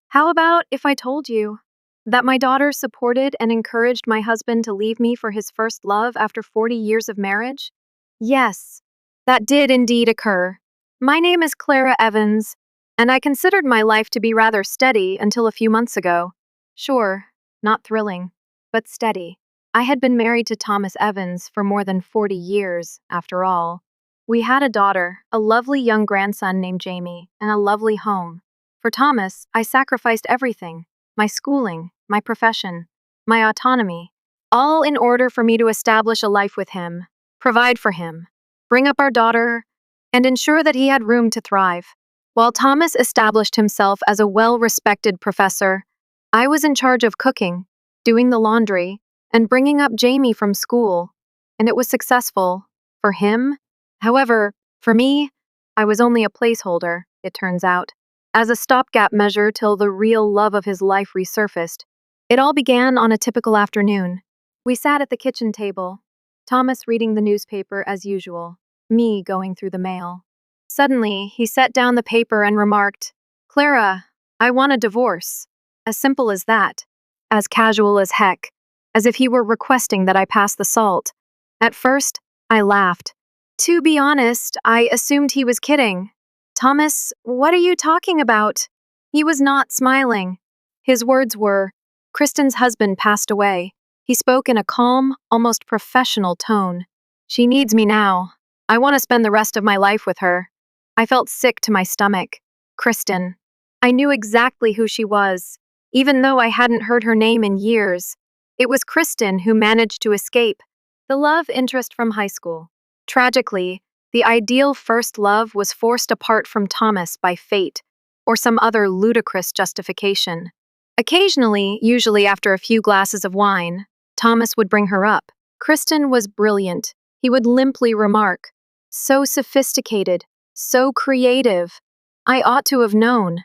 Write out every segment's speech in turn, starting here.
How about if I told you that my daughter supported and encouraged my husband to leave me for his first love after 40 years of marriage? Yes, that did indeed occur. My name is Clara Evans, and I considered my life to be rather steady until a few months ago. Sure, not thrilling, but steady. I had been married to Thomas Evans for more than 40 years, after all. We had a daughter, a lovely young grandson named Jamie, and a lovely home. For Thomas, I sacrificed everything: my schooling, my profession, my autonomy, all in order for me to establish a life with him, provide for him, bring up our daughter, and ensure that he had room to thrive. While Thomas established himself as a well-respected professor, I was in charge of cooking, doing the laundry, and bringing up Jamie from school, and it was successful for him. However, for me, I was only a placeholder, it turns out, as a stopgap measure till the real love of his life resurfaced. It all began on a typical afternoon. We sat at the kitchen table, Thomas reading the newspaper as usual, me going through the mail. Suddenly, he set down the paper and remarked, "Clara, I want a divorce." As simple as that. As casual as heck. As if he were requesting that I pass the salt. At first, I laughed. To be honest, I assumed he was kidding. "Thomas, what are you talking about?" He was not smiling. His words were, "Kristen's husband passed away." He spoke in a calm, almost professional tone. "She needs me now. I want to spend the rest of my life with her." I felt sick to my stomach. Kristen. I knew exactly who she was, even though I hadn't heard her name in years. It was Kristen who managed to escape, the love interest from high school. Tragically, the ideal first love was forced apart from Thomas by fate, or some other ludicrous justification. Occasionally, usually after a few glasses of wine, Thomas would bring her up. Kristen was brilliant. He would limply remark, "So sophisticated, so creative. I ought to have known."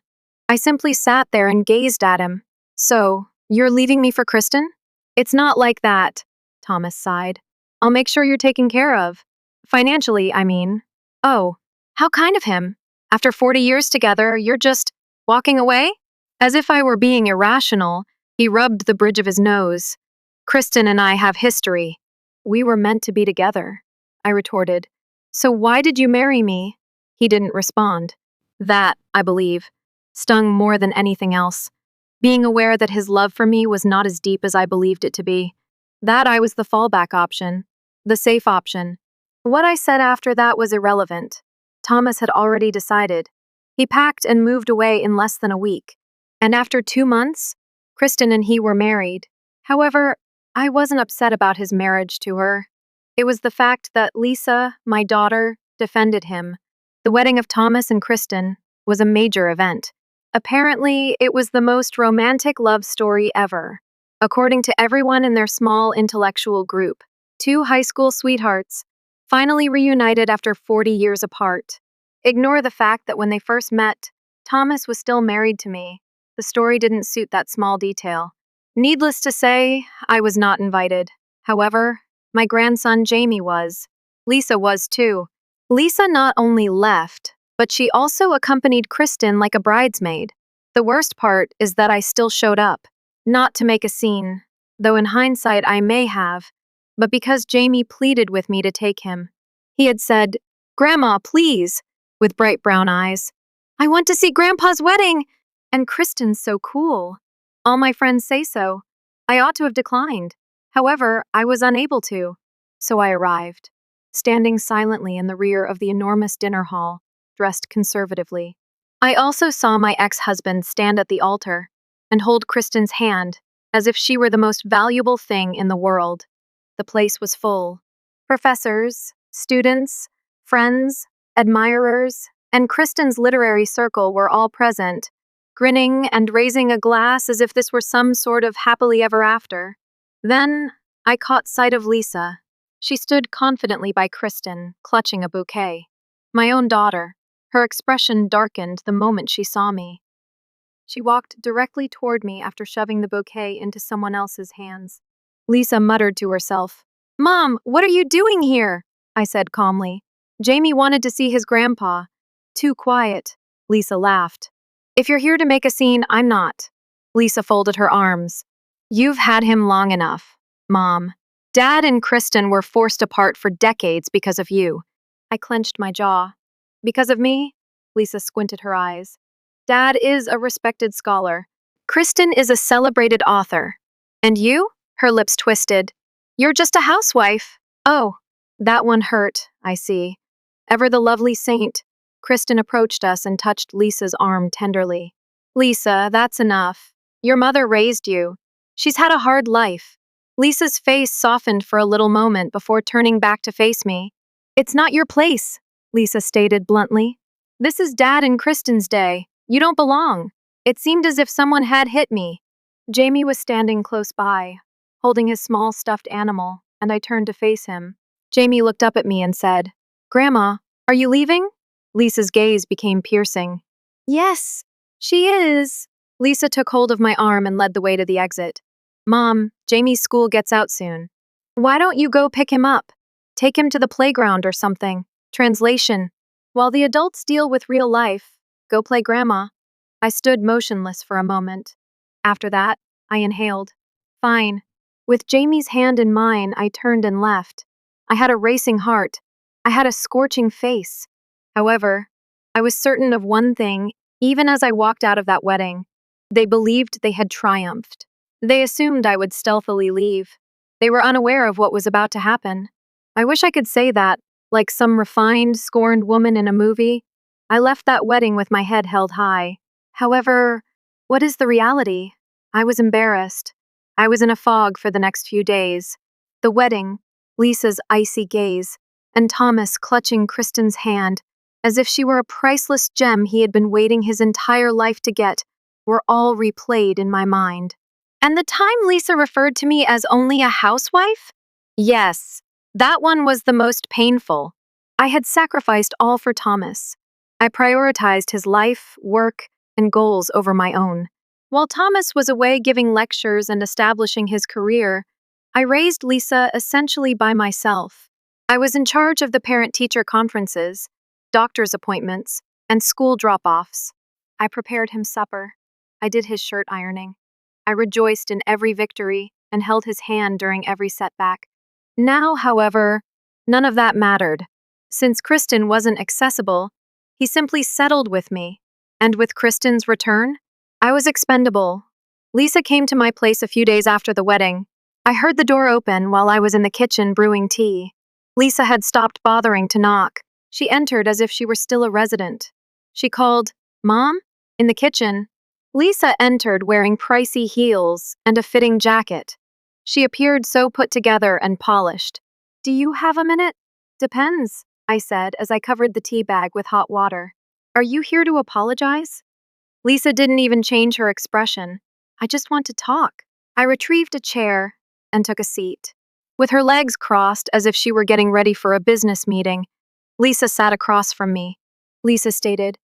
I simply sat there and gazed at him. "So, you're leaving me for Kristen?" "It's not like that," Thomas sighed. "I'll make sure you're taken care of. Financially, I mean." "Oh, how kind of him. After 40 years together, you're just walking away?" As if I were being irrational, he rubbed the bridge of his nose. "Kristen and I have history. We were meant to be together," I retorted. "So why did you marry me?" He didn't respond. That, I believe, stung more than anything else. Being aware that his love for me was not as deep as I believed it to be. That I was the fallback option, the safe option. What I said after that was irrelevant. Thomas had already decided. He packed and moved away in less than a week. And after 2 months, Kristen and he were married. However, I wasn't upset about his marriage to her. It was the fact that Lisa, my daughter, defended him. The wedding of Thomas and Kristen was a major event. Apparently, it was the most romantic love story ever. According to everyone in their small intellectual group, two high school sweethearts finally reunited after 40 years apart. Ignore the fact that when they first met, Thomas was still married to me. The story didn't suit that small detail. Needless to say, I was not invited. However, my grandson Jamie was. Lisa was too. Lisa not only left, but she also accompanied Kristen like a bridesmaid. The worst part is that I still showed up. Not to make a scene, though in hindsight I may have, but because Jamie pleaded with me to take him. He had said, "Grandma, please," with bright brown eyes. "I want to see Grandpa's wedding!" And Kristen's so cool. All my friends say so. I ought to have declined. However, I was unable to. So I arrived, standing silently in the rear of the enormous dinner hall, dressed conservatively. I also saw my ex-husband stand at the altar and hold Kristen's hand as if she were the most valuable thing in the world. The place was full. Professors, students, friends, admirers, and Kristen's literary circle were all present, grinning and raising a glass as if this were some sort of happily ever after. Then I caught sight of Lisa. She stood confidently by Kristen, clutching a bouquet. My own daughter. Her expression darkened the moment she saw me. She walked directly toward me after shoving the bouquet into someone else's hands. Lisa muttered to herself, "Mom, what are you doing here?" I said calmly. "Jamie wanted to see his grandpa." "Too quiet," Lisa laughed. If you're here to make a scene, I'm not. Lisa folded her arms. You've had him long enough, Mom. Dad and Kristen were forced apart for decades because of you. I clenched my jaw. Because of me? Lisa squinted her eyes. Dad is a respected scholar. Kristen is a celebrated author. And you? Her lips twisted. You're just a housewife. Oh, that one hurt, I see. Ever the lovely saint. Kristen approached us and touched Lisa's arm tenderly. Lisa, that's enough. Your mother raised you. She's had a hard life. Lisa's face softened for a little moment before turning back to face me. It's not your place, Lisa stated bluntly. This is Dad and Kristen's day. You don't belong. It seemed as if someone had hit me. Jamie was standing close by, holding his small stuffed animal, and I turned to face him. Jamie looked up at me and said, Grandma, are you leaving? Lisa's gaze became piercing. Yes, she is. Lisa took hold of my arm and led the way to the exit. Mom, Jamie's school gets out soon. Why don't you go pick him up? Take him to the playground or something. Translation. While the adults deal with real life, go play Grandma. I stood motionless for a moment. After that, I inhaled. Fine. With Jamie's hand in mine, I turned and left. I had a racing heart. I had a scorching face. However, I was certain of one thing, even as I walked out of that wedding. They believed they had triumphed. They assumed I would stealthily leave. They were unaware of what was about to happen. I wish I could say that, like some refined, scorned woman in a movie. I left that wedding with my head held high. However, what is the reality? I was embarrassed. I was in a fog for the next few days. The wedding, Lisa's icy gaze, and Thomas clutching Kristen's hand, as if she were a priceless gem he had been waiting his entire life to get, were all replayed in my mind. And the time Lisa referred to me as only a housewife? Yes, that one was the most painful. I had sacrificed all for Thomas. I prioritized his life, work, and goals over my own. While Thomas was away giving lectures and establishing his career, I raised Lisa essentially by myself. I was in charge of the parent-teacher conferences, doctor's appointments, and school drop-offs. I prepared him supper. I did his shirt ironing. I rejoiced in every victory and held his hand during every setback. Now, however, none of that mattered. Since Kristen wasn't accessible, he simply settled with me. And with Kristen's return, I was expendable. Lisa came to my place a few days after the wedding. I heard the door open while I was in the kitchen brewing tea. Lisa had stopped bothering to knock. She entered as if she were still a resident. She called, Mom? In the kitchen. Lisa entered wearing pricey heels and a fitting jacket. She appeared so put together and polished. Do you have a minute? Depends, I said as I covered the tea bag with hot water. Are you here to apologize? Lisa didn't even change her expression. I just want to talk. I retrieved a chair and took a seat. With her legs crossed as if she were getting ready for a business meeting, Lisa sat across from me. Lisa stated,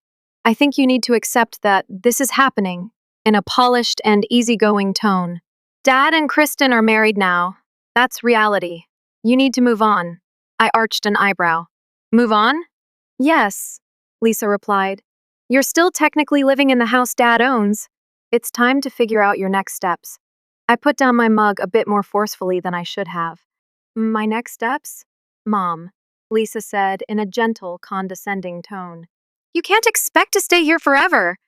I think you need to accept that this is happening, in a polished and easygoing tone. Dad and Kristen are married now. That's reality. You need to move on. I arched an eyebrow. Move on? Yes, Lisa replied. You're still technically living in the house Dad owns. It's time to figure out your next steps. I put down my mug a bit more forcefully than I should have. My next steps? Mom, Lisa said in a gentle, condescending tone. You can't expect to stay here forever.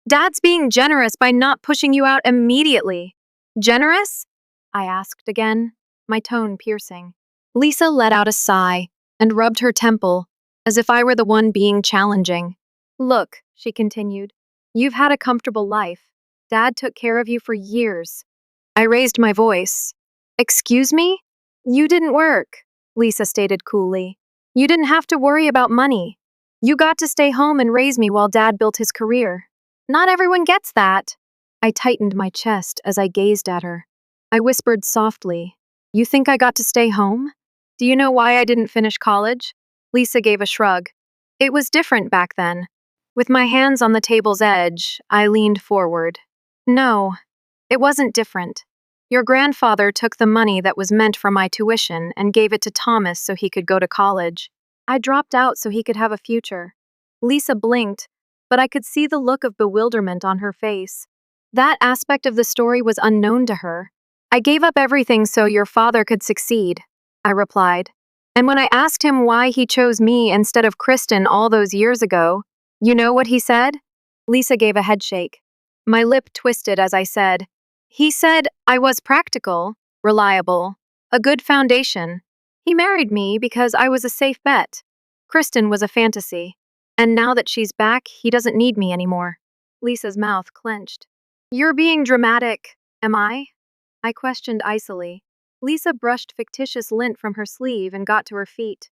Dad's being generous by not pushing you out immediately. Generous? I asked again, my tone piercing. Lisa let out a sigh and rubbed her temple, as if I were the one being challenging. Look, she continued, you've had a comfortable life. Dad took care of you for years. I raised my voice. Excuse me? You didn't work, Lisa stated coolly. You didn't have to worry about money. You got to stay home and raise me while Dad built his career. Not everyone gets that. I tightened my chest as I gazed at her. I whispered softly, You think I got to stay home? Do you know why I didn't finish college? Lisa gave a shrug. It was different back then. With my hands on the table's edge, I leaned forward. No, it wasn't different. Your grandfather took the money that was meant for my tuition and gave it to Thomas so he could go to college. I dropped out so he could have a future. Lisa blinked, but I could see the look of bewilderment on her face. That aspect of the story was unknown to her. I gave up everything so your father could succeed, I replied. And when I asked him why he chose me instead of Kristen all those years ago, you know what he said? Lisa gave a headshake. My lip twisted as I said, he said I was practical, reliable, a good foundation. He married me because I was a safe bet. Kristen was a fantasy. And now that she's back, he doesn't need me anymore. Lisa's mouth clenched. You're being dramatic, am I? I questioned icily. Lisa brushed fictitious lint from her sleeve and got to her feet.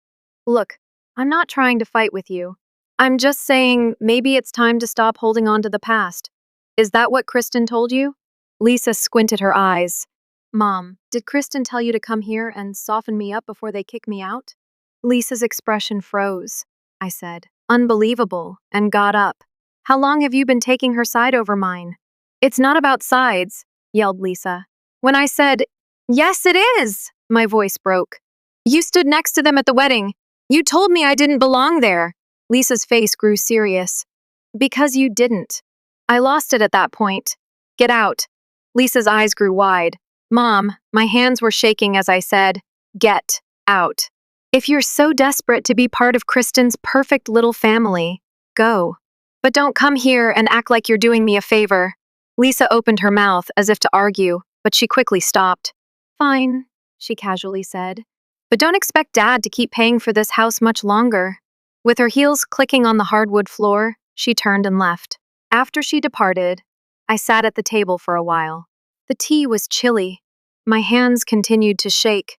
Look, I'm not trying to fight with you. I'm just saying maybe it's time to stop holding on to the past. Is that what Kristen told you? Lisa squinted her eyes. Mom, did Kristen tell you to come here and soften me up before they kick me out? Lisa's expression froze. I said, unbelievable, and got up. How long have you been taking her side over mine? It's not about sides, yelled Lisa. When I said, yes, it is, my voice broke. You stood next to them at the wedding. You told me I didn't belong there. Lisa's face grew serious. Because you didn't. I lost it at that point. Get out. Lisa's eyes grew wide. Mom, my hands were shaking as I said, get out. If you're so desperate to be part of Kristen's perfect little family, go. But don't come here and act like you're doing me a favor. Lisa opened her mouth as if to argue, but she quickly stopped. Fine, she casually said. But don't expect Dad to keep paying for this house much longer. With her heels clicking on the hardwood floor, she turned and left. After she departed, I sat at the table for a while. The tea was chilly. My hands continued to shake.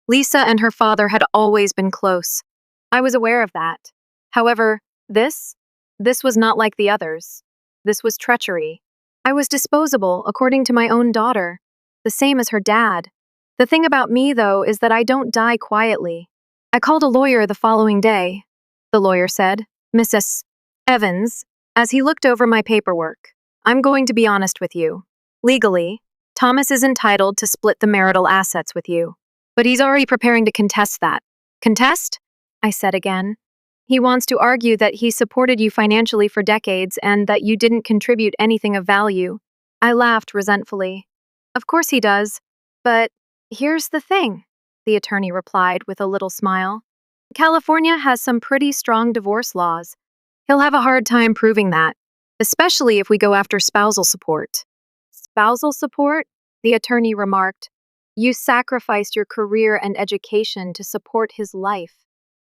Lisa and her father had always been close. I was aware of that. However, this was not like the others. This was treachery. I was disposable, according to my own daughter, the same as her dad. The thing about me, though, is that I don't die quietly. I called a lawyer the following day. The lawyer said, Mrs. Evans, as he looked over my paperwork, I'm going to be honest with you. Legally, Thomas is entitled to split the marital assets with you. But he's already preparing to contest that. Contest? I said again. He wants to argue that he supported you financially for decades and that you didn't contribute anything of value. I laughed resentfully. Of course he does. But here's the thing, the attorney replied with a little smile. California has some pretty strong divorce laws. He'll have a hard time proving that, especially if we go after spousal support. Spousal support? The attorney remarked. You sacrificed your career and education to support his life.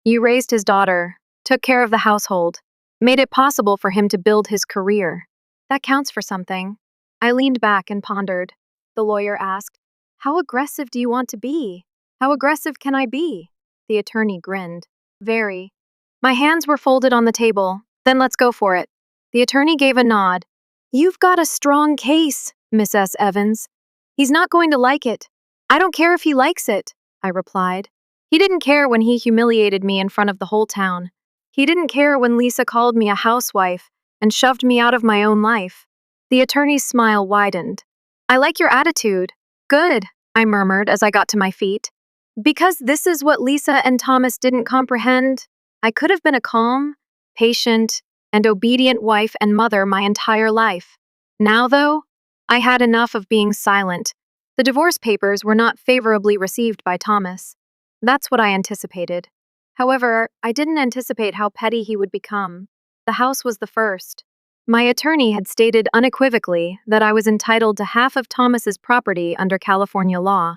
You raised his daughter, took care of the household, made it possible for him to build his career. That counts for something. I leaned back and pondered. The lawyer asked, How aggressive do you want to be? How aggressive can I be? The attorney grinned. Very. My hands were folded on the table. Then let's go for it. The attorney gave a nod. You've got a strong case, Miss S. Evans. He's not going to like it. I don't care if he likes it, I replied. He didn't care when he humiliated me in front of the whole town. He didn't care when Lisa called me a housewife and shoved me out of my own life. The attorney's smile widened. I like your attitude. Good, I murmured as I got to my feet. Because this is what Lisa and Thomas didn't comprehend, I could have been a calm, patient, and obedient wife and mother my entire life. Now, though, I had enough of being silent. The divorce papers were not favorably received by Thomas. That's what I anticipated. However, I didn't anticipate how petty he would become. The house was the first. My attorney had stated unequivocally that I was entitled to half of Thomas's property under California law.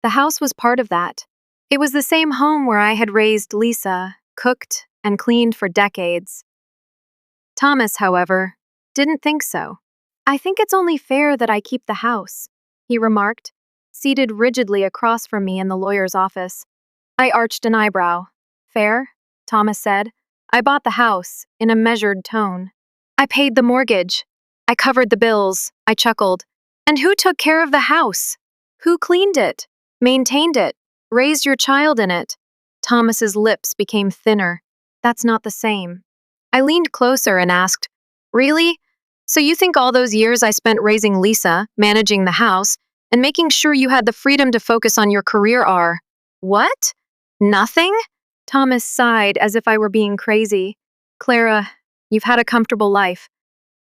The house was part of that. It was the same home where I had raised Lisa, cooked, and cleaned for decades. Thomas, however, didn't think so. I think it's only fair that I keep the house, he remarked, seated rigidly across from me in the lawyer's office. I arched an eyebrow. Fair? Thomas said. I bought the house, in a measured tone. I paid the mortgage. I covered the bills. I chuckled. And who took care of the house? Who cleaned it? Maintained it? Raised your child in it? Thomas's lips became thinner. That's not the same. I leaned closer and asked, Really? So you think all those years I spent raising Lisa, managing the house, and making sure you had the freedom to focus on your career are… What? Nothing? Thomas sighed as if I were being crazy. Clara, You've had a comfortable life.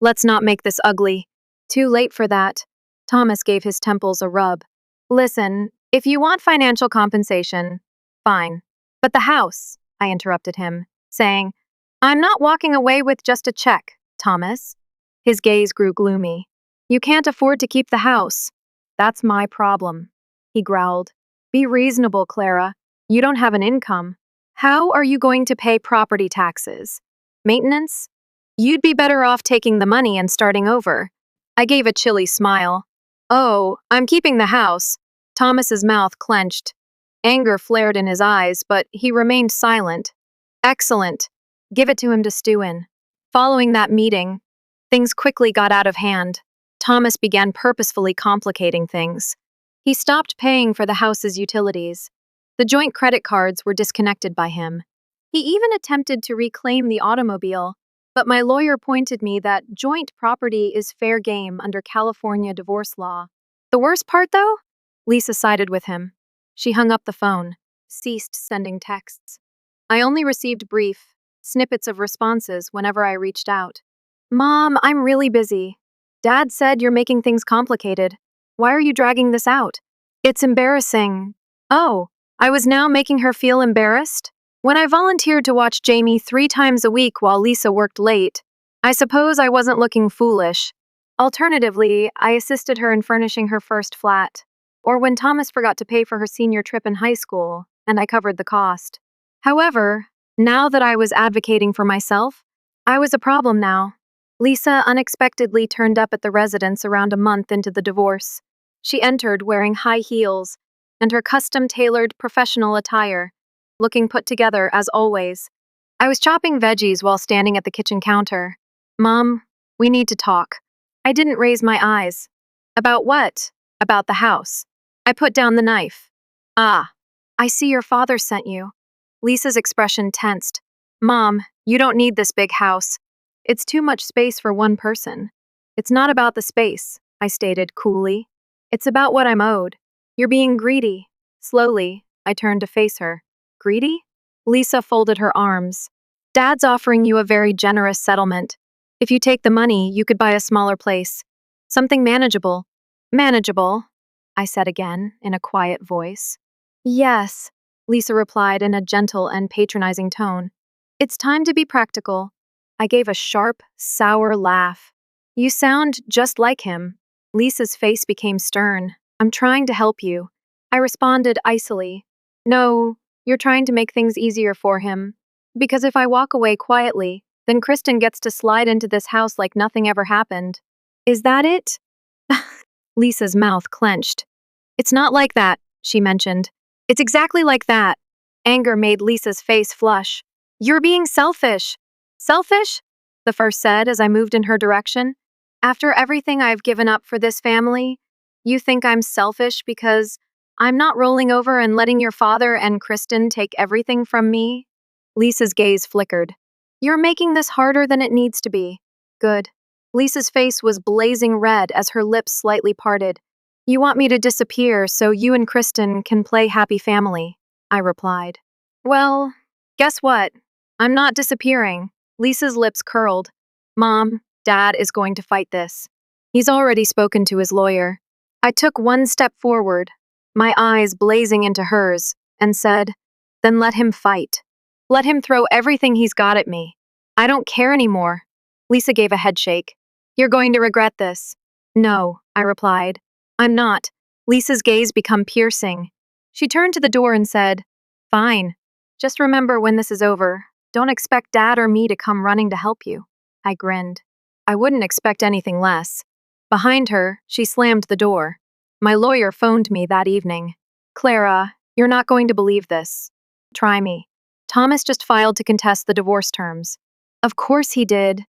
Let's not make this ugly. Too late for that. Thomas gave his temples a rub. Listen, if you want financial compensation, fine. But the house, I interrupted him, saying, I'm not walking away with just a check, Thomas. His gaze grew gloomy. You can't afford to keep the house. That's my problem, he growled. Be reasonable, Clara. You don't have an income. How are you going to pay property taxes? Maintenance? You'd be better off taking the money and starting over. I gave a chilly smile. Oh, I'm keeping the house. Thomas's mouth clenched. Anger flared in his eyes, but he remained silent. Excellent. Give it to him to stew in. Following that meeting, things quickly got out of hand. Thomas began purposefully complicating things. He stopped paying for the house's utilities. The joint credit cards were disconnected by him. He even attempted to reclaim the automobile, but my lawyer pointed me that joint property is fair game under California divorce law. The worst part, though? Lisa sided with him. She hung up the phone, ceased sending texts. I only received brief, snippets of responses whenever I reached out. Mom, I'm really busy. Dad said you're making things complicated. Why are you dragging this out? It's embarrassing. Oh, I was now making her feel embarrassed? When I volunteered to watch Jamie 3 times a week while Lisa worked late, I suppose I wasn't looking foolish. Alternatively, I assisted her in furnishing her first flat, or when Thomas forgot to pay for her senior trip in high school, and I covered the cost. However, now that I was advocating for myself, I was a problem now. Lisa unexpectedly turned up at the residence around a month into the divorce. She entered wearing high heels and her custom-tailored professional attire, looking put together as always. I was chopping veggies while standing at the kitchen counter. Mom, we need to talk. I didn't raise my eyes. About what? About the house. I put down the knife. Ah, I see your father sent you. Lisa's expression tensed. Mom, you don't need this big house. It's too much space for one person. It's not about the space, I stated coolly. It's about what I'm owed. You're being greedy. Slowly, I turned to face her. Greedy? Lisa folded her arms. Dad's offering you a very generous settlement. If you take the money, you could buy a smaller place. Something manageable. Manageable, I said again, in a quiet voice. Yes, Lisa replied in a gentle and patronizing tone. It's time to be practical. I gave a sharp, sour laugh. You sound just like him. Lisa's face became stern. I'm trying to help you. I responded icily. No, you're trying to make things easier for him. Because if I walk away quietly, then Kristen gets to slide into this house like nothing ever happened. Is that it? Lisa's mouth clenched. It's not like that, she mentioned. It's exactly like that. Anger made Lisa's face flush. You're being selfish. Selfish? The first said as I moved in her direction. After everything I've given up for this family, you think I'm selfish because I'm not rolling over and letting your father and Kristen take everything from me? Lisa's gaze flickered. You're making this harder than it needs to be. Good. Lisa's face was blazing red as her lips slightly parted. You want me to disappear so you and Kristen can play happy family, I replied. Well, guess what? I'm not disappearing. Lisa's lips curled. Mom, Dad is going to fight this. He's already spoken to his lawyer. I took one step forward, my eyes blazing into hers, and said, Then let him fight. Let him throw everything he's got at me. I don't care anymore. Lisa gave a headshake. You're going to regret this. No, I replied. I'm not. Lisa's gaze became piercing. She turned to the door and said, Fine. Just remember when this is over, don't expect Dad or me to come running to help you. I grinned. I wouldn't expect anything less. Behind her, she slammed the door. My lawyer phoned me that evening. Clara, you're not going to believe this. Try me. Thomas just filed to contest the divorce terms. Of course he did.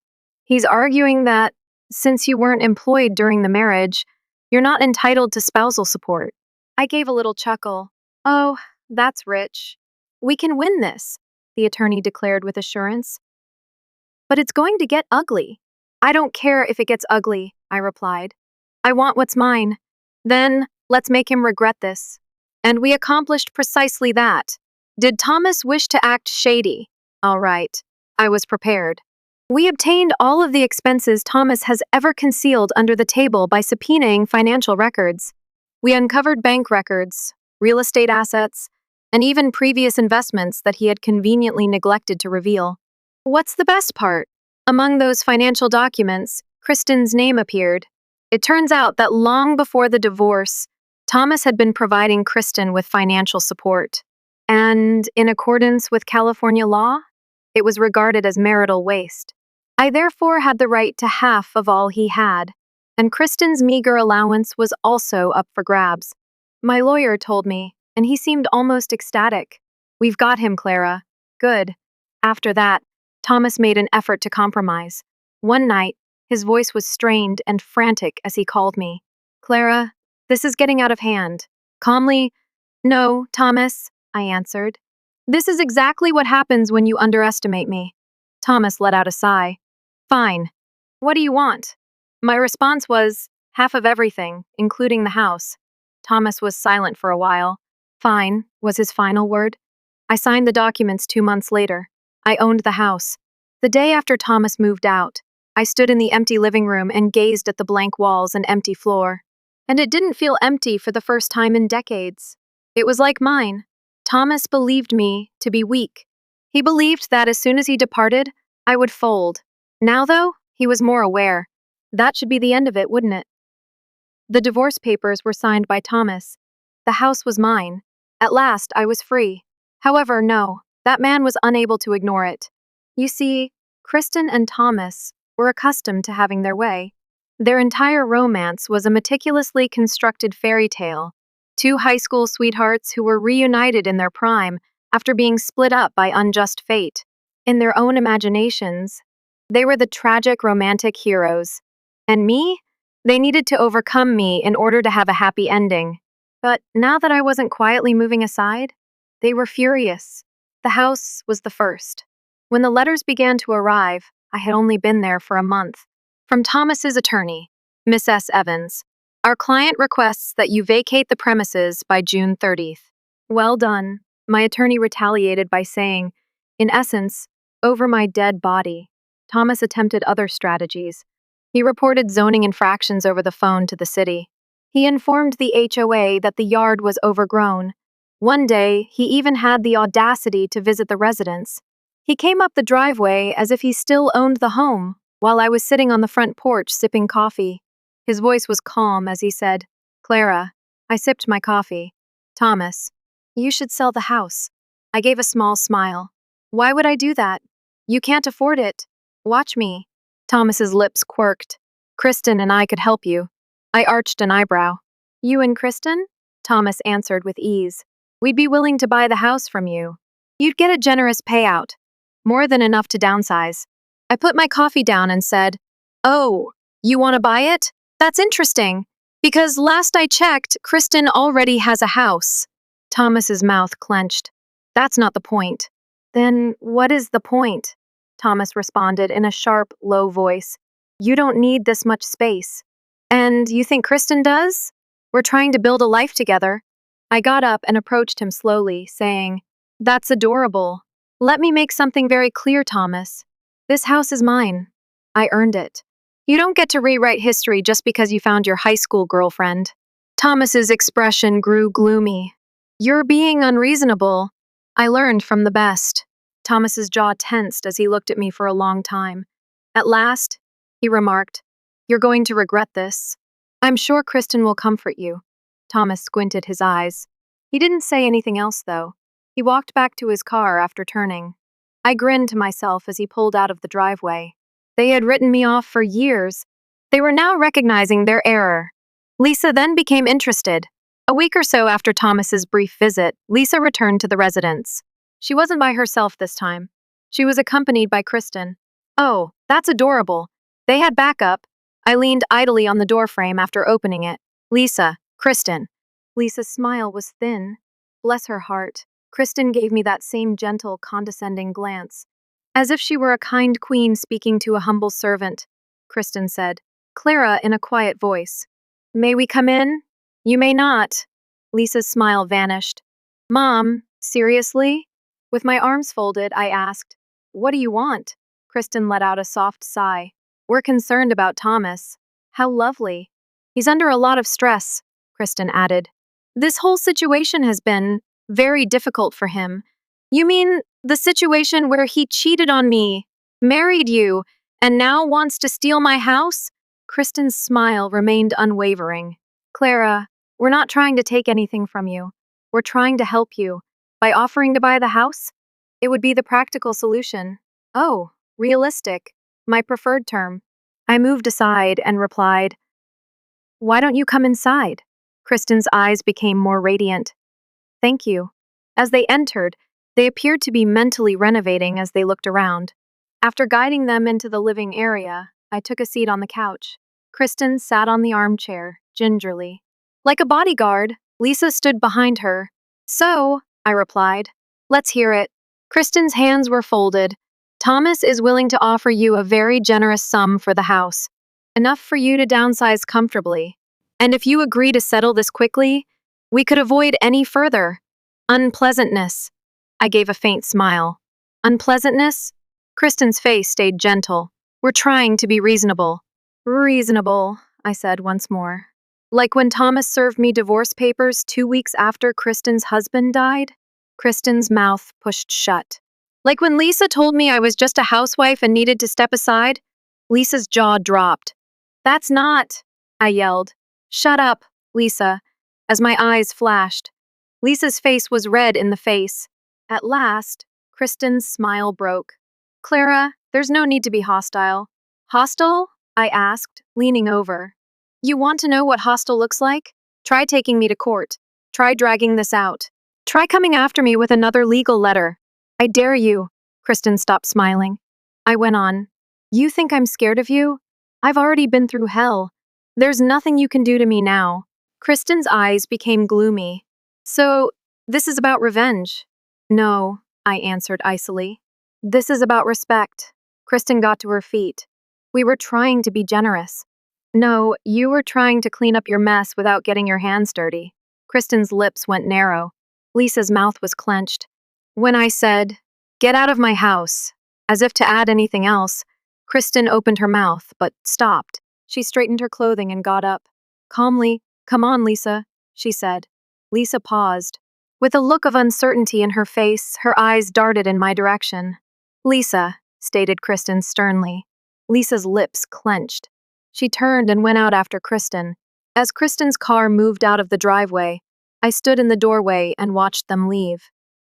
He's arguing that, since you weren't employed during the marriage, you're not entitled to spousal support. I gave a little chuckle. Oh, that's rich. We can win this, the attorney declared with assurance. But it's going to get ugly. I don't care if it gets ugly, I replied. I want what's mine. Then, let's make him regret this. And we accomplished precisely that. Did Thomas wish to act shady? All right. I was prepared. We obtained all of the expenses Thomas has ever concealed under the table by subpoenaing financial records. We uncovered bank records, real estate assets, and even previous investments that he had conveniently neglected to reveal. What's the best part? Among those financial documents, Kristen's name appeared. It turns out that long before the divorce, Thomas had been providing Kristen with financial support. And in accordance with California law, it was regarded as marital waste. I therefore had the right to half of all he had, and Kristen's meager allowance was also up for grabs. My lawyer told me, and he seemed almost ecstatic. We've got him, Clara. Good. After that, Thomas made an effort to compromise. One night, his voice was strained and frantic as he called me. Clara, this is getting out of hand. Calmly, no, Thomas, I answered. This is exactly what happens when you underestimate me. Thomas let out a sigh. Fine. What do you want? My response was, half of everything, including the house. Thomas was silent for a while. Fine, was his final word. I signed the documents 2 months later. I owned the house. The day after Thomas moved out, I stood in the empty living room and gazed at the blank walls and empty floor. And it didn't feel empty for the first time in decades. It was like mine. Thomas believed me to be weak. He believed that as soon as he departed, I would fold. Now, though, he was more aware. That should be the end of it, wouldn't it? The divorce papers were signed by Thomas. The house was mine. At last, I was free. However, no, that man was unable to ignore it. You see, Kristen and Thomas were accustomed to having their way. Their entire romance was a meticulously constructed fairy tale. Two high school sweethearts who were reunited in their prime after being split up by unjust fate. In their own imaginations, they were the tragic romantic heroes. And me? They needed to overcome me in order to have a happy ending. But now that I wasn't quietly moving aside, they were furious. The house was the first. When the letters began to arrive, I had only been there for a month. From Thomas's attorney, Miss S. Evans. Our client requests that you vacate the premises by June 30th. Well done. My attorney retaliated by saying, in essence, over my dead body. Thomas attempted other strategies. He reported zoning infractions over the phone to the city. He informed the HOA that the yard was overgrown. One day, he even had the audacity to visit the residence. He came up the driveway as if he still owned the home, while I was sitting on the front porch sipping coffee. His voice was calm as he said, Clara. I sipped my coffee. Thomas, you should sell the house. I gave a small smile. Why would I do that? You can't afford it. Watch me. Thomas's lips quirked. Kristen and I could help you. I arched an eyebrow. You and Kristen? Thomas answered with ease. We'd be willing to buy the house from you. You'd get a generous payout. More than enough to downsize. I put my coffee down and said, Oh, you want to buy it? That's interesting. Because last I checked, Kristen already has a house. Thomas's mouth clenched. That's not the point. Then what is the point? Thomas responded in a sharp, low voice. You don't need this much space. And you think Kristen does? We're trying to build a life together. I got up and approached him slowly, saying, That's adorable. Let me make something very clear, Thomas. This house is mine. I earned it. You don't get to rewrite history just because you found your high school girlfriend. Thomas's expression grew gloomy. You're being unreasonable. I learned from the best. Thomas's jaw tensed as he looked at me for a long time. At last, he remarked, You're going to regret this. I'm sure Kristen will comfort you. Thomas squinted his eyes. He didn't say anything else, though. He walked back to his car after turning. I grinned to myself as he pulled out of the driveway. They had written me off for years. They were now recognizing their error. Lisa then became interested. A week or so after Thomas's brief visit, Lisa returned to the residence. She wasn't by herself this time. She was accompanied by Kristen. Oh, that's adorable. They had backup. I leaned idly on the doorframe after opening it. Lisa, Kristen. Lisa's smile was thin. Bless her heart. Kristen gave me that same gentle, condescending glance. As if she were a kind queen speaking to a humble servant. Kristen said, Clara in a quiet voice. May we come in? You may not. Lisa's smile vanished. Mom, seriously? With my arms folded, I asked, What do you want? Kristen let out a soft sigh. We're concerned about Thomas. How lovely. He's under a lot of stress, Kristen added. This whole situation has been very difficult for him. You mean the situation where he cheated on me, married you, and now wants to steal my house? Kristen's smile remained unwavering. Clara, we're not trying to take anything from you. We're trying to help you. By offering to buy the house? It would be the practical solution. Oh, realistic. My preferred term. I moved aside and replied, Why don't you come inside? Kristen's eyes became more radiant. Thank you. As they entered, they appeared to be mentally renovating as they looked around. After guiding them into the living area, I took a seat on the couch. Kristen sat on the armchair, gingerly. Like a bodyguard, Lisa stood behind her. So, I replied, let's hear it. Kristen's hands were folded. Thomas is willing to offer you a very generous sum for the house, enough for you to downsize comfortably. And if you agree to settle this quickly, we could avoid any further unpleasantness. I gave a faint smile. Unpleasantness? Kristen's face stayed gentle. We're trying to be reasonable. Reasonable, I said once more. Like when Thomas served me divorce papers 2 weeks after Kristen's husband died? Kristen's mouth pushed shut. Like when Lisa told me I was just a housewife and needed to step aside? Lisa's jaw dropped. That's not, I yelled. Shut up, Lisa, as my eyes flashed. Lisa's face was red in the face. At last, Kristen's smile broke. Clara, there's no need to be hostile. Hostile? I asked, leaning over. You want to know what hostile looks like? Try taking me to court. Try dragging this out. Try coming after me with another legal letter. I dare you. Kristen stopped smiling. I went on. You think I'm scared of you? I've already been through hell. There's nothing you can do to me now. Kristen's eyes became gloomy. So, this is about revenge? No, I answered icily. This is about respect. Kristen got to her feet. We were trying to be generous. No, you were trying to clean up your mess without getting your hands dirty. Kristen's lips went narrow. Lisa's mouth was clenched. When I said, get out of my house, as if to add anything else, Kristen opened her mouth, but stopped. She straightened her clothing and got up. Calmly, come on, Lisa, she said. Lisa paused. With a look of uncertainty in her face, her eyes darted in my direction. Lisa, stated Kristen sternly. Lisa's lips clenched. She turned and went out after Kristen. As Kristen's car moved out of the driveway, I stood in the doorway and watched them leave.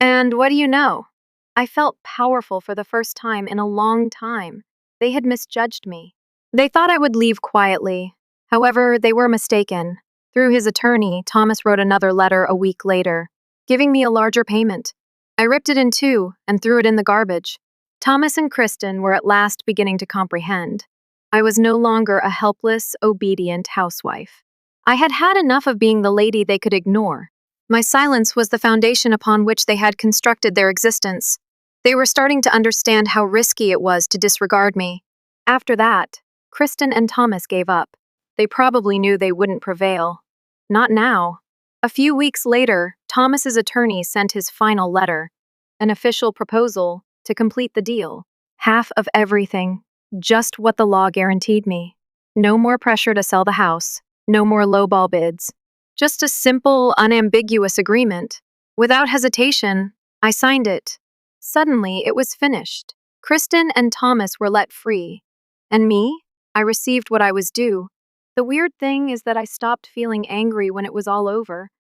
And what do you know? I felt powerful for the first time in a long time. They had misjudged me. They thought I would leave quietly. However, they were mistaken. Through his attorney, Thomas wrote another letter a week later, giving me a larger payment. I ripped it in two and threw it in the garbage. Thomas and Kristen were at last beginning to comprehend. I was no longer a helpless, obedient housewife. I had had enough of being the lady they could ignore. My silence was the foundation upon which they had constructed their existence. They were starting to understand how risky it was to disregard me. After that, Kristen and Thomas gave up. They probably knew they wouldn't prevail. Not now. A few weeks later, Thomas's attorney sent his final letter, an official proposal to complete the deal. Half of everything, just what the law guaranteed me. No more pressure to sell the house, no more lowball bids. Just a simple, unambiguous agreement. Without hesitation, I signed it. Suddenly, it was finished. Kristen and Thomas were let free. And me? I received what I was due. The weird thing is that I stopped feeling angry when it was all over.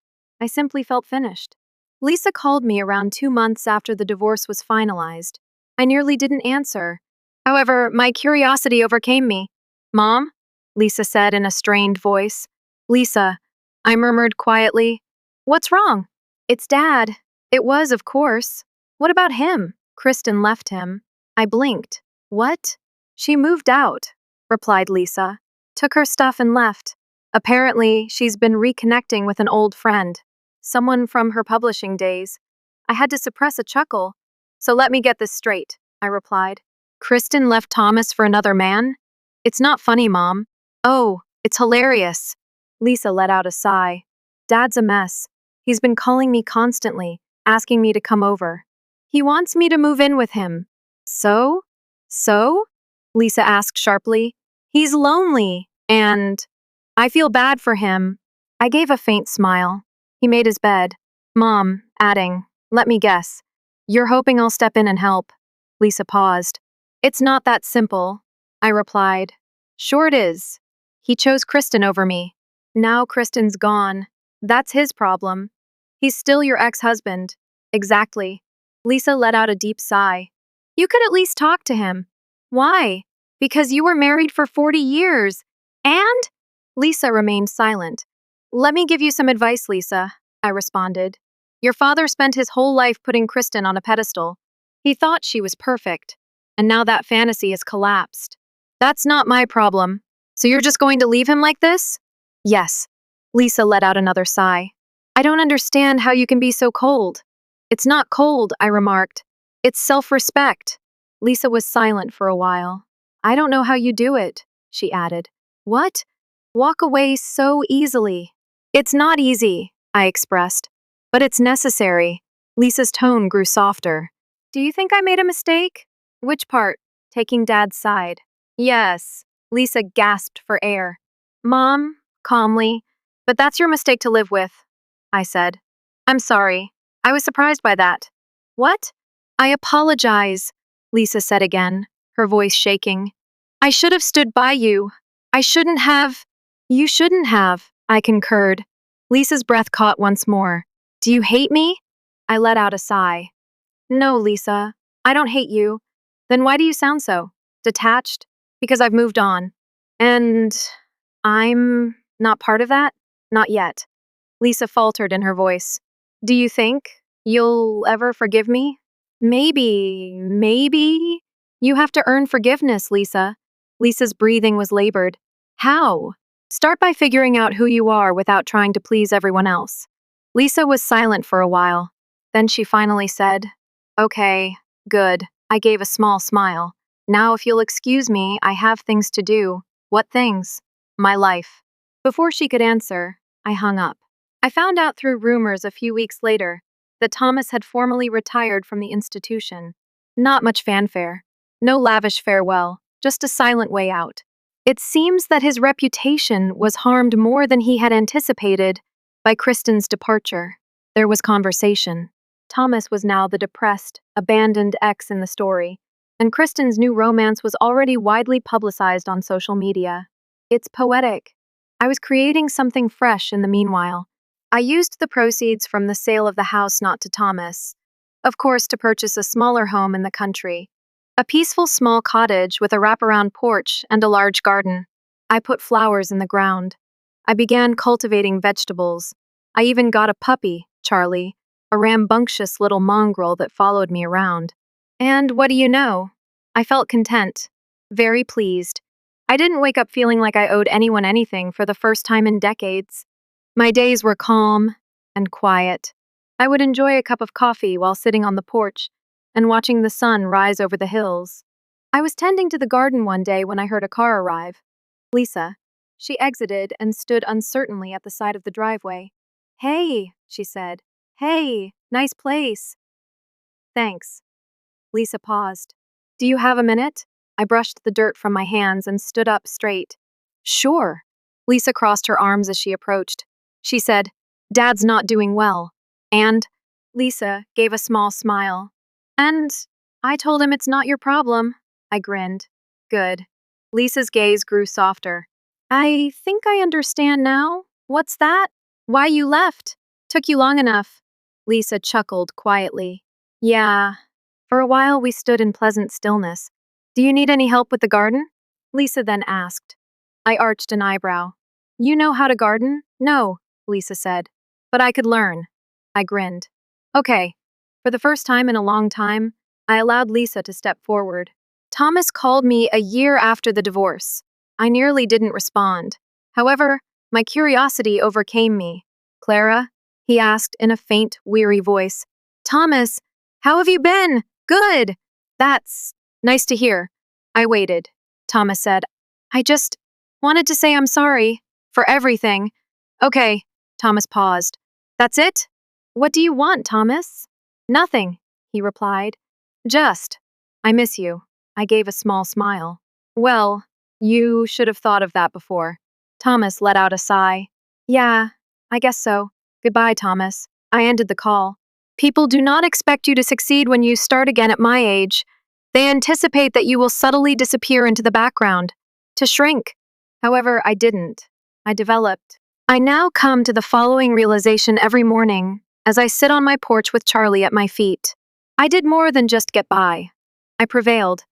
I simply felt finished. Lisa called me around 2 months after the divorce was finalized. I nearly didn't answer. However, my curiosity overcame me. Mom? Lisa said in a strained voice. Lisa, I murmured quietly. What's wrong? It's Dad. It was, of course. What about him? Kristen left him. I blinked. What? She moved out, replied Lisa. Took her stuff and left. Apparently, she's been reconnecting with an old friend, someone from her publishing days. I had to suppress a chuckle. So let me get this straight, I replied. Kristen left Thomas for another man? It's not funny, Mom. Oh, it's hilarious. Lisa let out a sigh. Dad's a mess. He's been calling me constantly, asking me to come over. He wants me to move in with him. So? So? Lisa asked sharply. He's lonely, and I feel bad for him. I gave a faint smile. He made his bed. Mom, adding, let me guess. You're hoping I'll step in and help. Lisa paused. It's not that simple, I replied. Sure it is. He chose Kristen over me. Now Kristen's gone. That's his problem. He's still your ex-husband. Exactly. Lisa let out a deep sigh. You could at least talk to him. Why? Because you were married for 40 years. And? Lisa remained silent. Let me give you some advice, Lisa, I responded. Your father spent his whole life putting Kristen on a pedestal. He thought she was perfect, and now that fantasy has collapsed. That's not my problem. So you're just going to leave him like this? Yes. Lisa let out another sigh. I don't understand how you can be so cold. It's not cold, I remarked. It's self-respect. Lisa was silent for a while. I don't know how you do it, she added. What? Walk away so easily. It's not easy, I expressed. But it's necessary. Lisa's tone grew softer. Do you think I made a mistake? Which part? Taking Dad's side. Yes. Lisa gasped for air. Mom, calmly, but that's your mistake to live with, I said. I'm sorry. I was surprised by that. What? I apologize, Lisa said again, her voice shaking. I should have stood by you. I shouldn't have. You shouldn't have, I concurred. Lisa's breath caught once more. Do you hate me? I let out a sigh. No, Lisa, I don't hate you. Then why do you sound so detached? Because I've moved on. And I'm not part of that? Not yet. Lisa faltered in her voice. Do you think you'll ever forgive me? Maybe. You have to earn forgiveness, Lisa. Lisa's breathing was labored. How? Start by figuring out who you are without trying to please everyone else. Lisa was silent for a while. Then she finally said, Okay, good. I gave a small smile. Now, if you'll excuse me, I have things to do. What things? My life. Before she could answer, I hung up. I found out through rumors a few weeks later that Thomas had formally retired from the institution. Not much fanfare. No lavish farewell, just a silent way out. It seems that his reputation was harmed more than he had anticipated by Kristen's departure. There was conversation. Thomas was now the depressed, abandoned ex in the story, and Kristen's new romance was already widely publicized on social media. It's poetic. I was creating something fresh in the meanwhile. I used the proceeds from the sale of the house not to Thomas, of course, to purchase a smaller home in the country. A peaceful small cottage with a wraparound porch and a large garden. I put flowers in the ground. I began cultivating vegetables. I even got a puppy, Charlie, a rambunctious little mongrel that followed me around. And what do you know? I felt content, very pleased. I didn't wake up feeling like I owed anyone anything for the first time in decades. My days were calm and quiet. I would enjoy a cup of coffee while sitting on the porch and watching the sun rise over the hills. I was tending to the garden one day when I heard a car arrive. Lisa. She exited and stood uncertainly at the side of the driveway. Hey, she said. Hey, nice place. Thanks. Lisa paused. Do you have a minute? I brushed the dirt from my hands and stood up straight. Sure. Lisa crossed her arms as she approached. She said, Dad's not doing well. And Lisa gave a small smile. And I told him it's not your problem. I grinned. Good. Lisa's gaze grew softer. I think I understand now. What's that? Why you left? Took you long enough. Lisa chuckled quietly. Yeah. For a while we stood in pleasant stillness. Do you need any help with the garden? Lisa then asked. I arched an eyebrow. You know how to garden? No, Lisa said. But I could learn. I grinned. Okay. For the first time in a long time, I allowed Lisa to step forward. Thomas called me a year after the divorce. I nearly didn't respond. However, my curiosity overcame me. Clara? He asked in a faint, weary voice. Thomas, how have you been? Good. That's nice to hear. I waited. Thomas said, I just wanted to say I'm sorry for everything. Okay. Thomas paused. That's it? What do you want, Thomas? Nothing, he replied. Just, I miss you. I gave a small smile. Well, you should have thought of that before. Thomas let out a sigh. Yeah, I guess so. Goodbye, Thomas. I ended the call. People do not expect you to succeed when you start again at my age. They anticipate that you will subtly disappear into the background, to shrink. However, I didn't. I developed. I now come to the following realization every morning as I sit on my porch with Charlie at my feet. I did more than just get by. I prevailed.